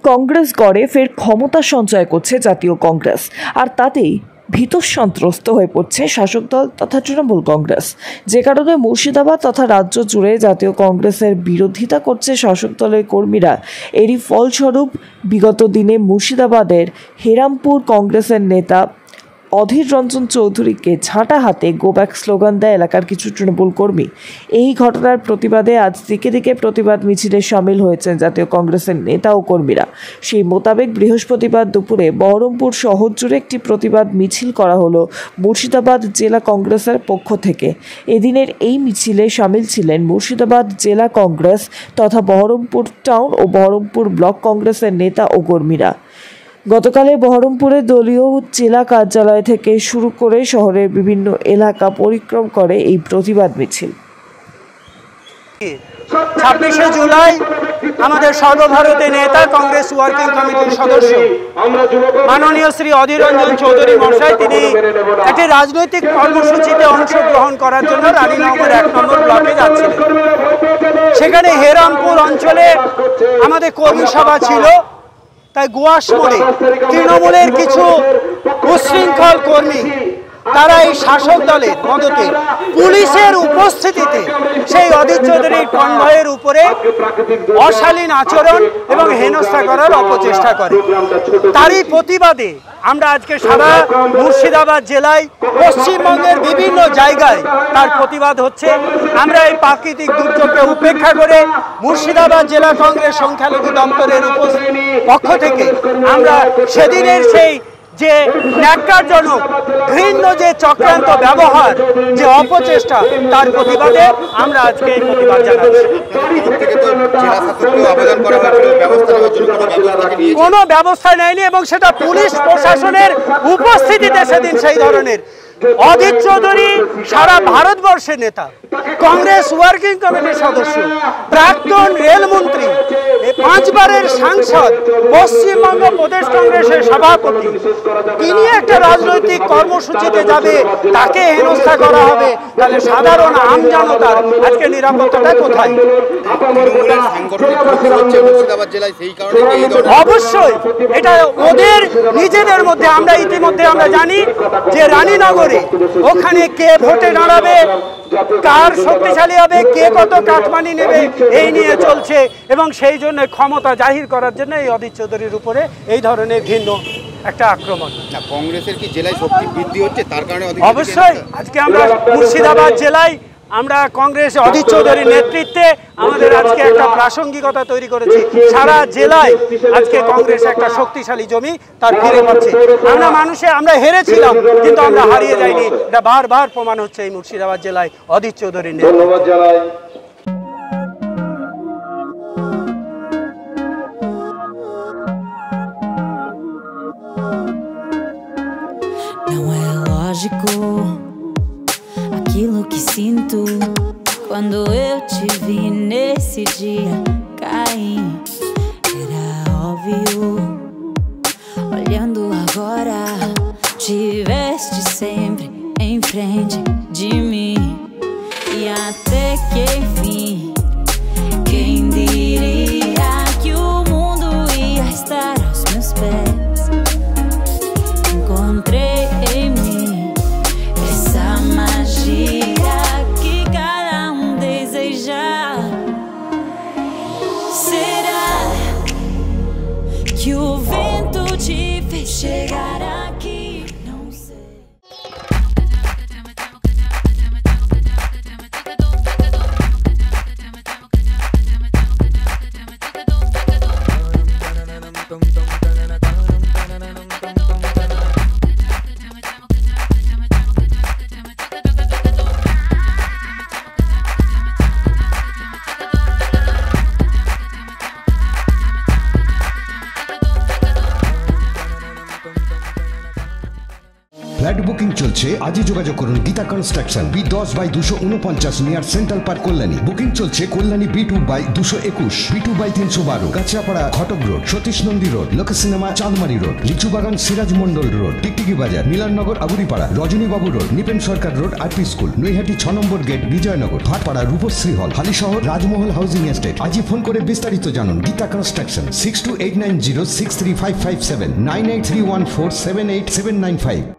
কংগ্রেস গড়ে ফের ক্ষমতা সঞ্চয় করছে জাতীয় কংগ্রেস, আর তাতেই ভীতসন্ত্রস্ত হয়ে পড়ছে শাসক দল তথা তৃণমূল কংগ্রেস, যে কারণে মুর্শিদাবাদ তথা রাজ্য জুড়ে জাতীয় কংগ্রেসের বিরোধিতা করছে শাসক দলের কর্মীরা। এরই ফলস্বরূপ বিগত দিনে মুর্শিদাবাদের হেরামপুর কংগ্রেসের নেতা অধীর রঞ্জন চৌধুরীকে ঝাঁটা হাতে গো ব্যাক স্লোগান দেয় এলাকার কিছু তৃণমূল কর্মী। এই ঘটনার প্রতিবাদে আজ দিকে দিকে প্রতিবাদ মিছিলে সামিল হয়েছেন জাতীয় কংগ্রেসের নেতা ও কর্মীরা। সেই মোতাবেক বৃহস্পতিবার দুপুরে বহরমপুর শহর জুড়ে একটি প্রতিবাদ মিছিল করা হলো মুর্শিদাবাদ জেলা কংগ্রেসের পক্ষ থেকে। এদিনের এই মিছিলে সামিল ছিলেন মুর্শিদাবাদ জেলা কংগ্রেস তথা বহরমপুর টাউন ও বহরমপুর ব্লক কংগ্রেসের নেতা ও কর্মীরা। গতকালে বহরমপুরে দলীয় জেলা কার্যালয় থেকে শুরু করে শহরের বিভিন্ন এলাকা পরিক্রম করে এই প্রতিবাদ মিছিল। 26শে জুলাই আমাদের সর্বভারতীয় নেতা কংগ্রেস ওয়ার্কিং কমিটির সদস্য মাননীয় শ্রী অধীর রঞ্জন চৌধুরী মহাশয় তিনি একটি রাজনৈতিক কর্মসূচিতে অংশগ্রহণ করার জন্য রানীনগর 1 নম্বর ব্লকে যাচ্ছিলেন। সেখানে হেরামপুর অঞ্চলে আমাদের কর্মী সভা ছিল। তাই গোয়াস মোড়ে তৃণমূলের কিছু উচ্ছৃঙ্খল কর্মী তারা এই শাসক দলের মদতে পুলিশের উপস্থিতিতে সেই অধীর চৌধুরীর কনভয়ের উপরে অশালীন আচরণ এবং হেনস্থা করার অপচেষ্টা করে। তারই প্রতিবাদে আমরা আজকে সারা মুর্শিদাবাদ জেলায় পশ্চিমবঙ্গের বিভিন্ন জায়গায় তার প্রতিবাদ হচ্ছে। আমরা এই প্রাকৃতিক দুর্যোগকে উপেক্ষা করে মুর্শিদাবাদ জেলা কংগ্রেস সংখ্যালঘু দপ্তরের পক্ষ থেকে আমরা সেদিনের সেই যে ন্যাক্কারজনক ঘৃণ্য যে চক্রান্ত ব্যবহার যে অপচেষ্টা তার প্রতিবাদে আমরা আজকে এই প্রতিবাদ জানাচ্ছি। কোনো ব্যবস্থা নেয়নি এবং সেটা পুলিশ প্রশাসনের উপস্থিতিতে সেদিন সেই ধরনের। অধীর চৌধুরী সারা ভারতবর্ষের নেতা, কংগ্রেস ওয়ার্কিং কমিটির সদস্য, প্রাক্তন রেলমন্ত্রী, 5 বারের সাংসদ, পশ্চিমবঙ্গ প্রদেশ কংগ্রেসের সভাপতি, তিনি একটা রাজনৈতিক কর্মসূচিতে যাবে তাকে হেনস্থা করা হবে, তাহলে সাধারণ আমজনতার আজকে নিরাপত্তাটা কোথায়? অবশ্যই এটা ওদের নিজেদের মধ্যে। আমরা ইতিমধ্যে আমরা জানি যে রানীনগরে ওখানে কে ভোটে দাঁড়াবে, কার শক্তিশালী হবে, কে কত কাটমানি নেবে, এই নিয়ে চলছে এবং সেই জন্য ক্ষমতা জাহির করার জন্য এই অধীর চৌধুরীর উপরে এই ধরনের ভিন্ন একটা আক্রমণ। কংগ্রেসের কি জেলায় শক্তি বৃদ্ধি হচ্ছে তার কারণে? অবশ্যই আজকে আমরা মুর্শিদাবাদ জেলায় আমরা কংগ্রেস অধীর চৌধুরীর নেতৃত্বে আমাদের আজকে একটা প্রাসঙ্গিকতা তৈরি করেছি। সারা জেলায় আজকে কংগ্রেস একটা শক্তিশালী জমি তার ফিরে পাচ্ছে। আমরা হেরেছিলাম কিন্তু আমরা হারিয়ে যাইনি, এটা বারবার প্রমাণ হচ্ছে এই মুর্শিদাবাদ জেলায় অধীর চৌধুরীর নেতৃত্বে। Aquilo que sinto quando eu te vi nesse dia cair era óbvio. Olhando agora, tiveste sempre em frente de mim e até que enfim, quem diria que o mundo ia estar aos meus pés? Encontrei em mim essa magia que cada deseja. Será que o vento te fez chegar aqui? Não sei. Flat book booking চলছে। আজই যোগাযোগ করুন Gita construction, B10/249 near central park, Kalyani. Booking চলছে Kalyani B2/221, B2/312, Kanchrapara ঘটক road, Satish Nandi road, লোক cinema চাঁদমারি road, Lichubagan Siraj Mondal road, টিকটিকি বাজার, মিলননগর আগুরিপাড়া, রজনীবাবু road, Nipen সরকার road, RP school, Naihati 6 নম্বর gate, Bijoynagar, Bhatpara Rupashree হল, হালিশহর রাজমহল housing estate. আজই ফোন করে বিস্তারিত জানুন। গীতা কনস্ট্রাকশন 6289063557 9831478795।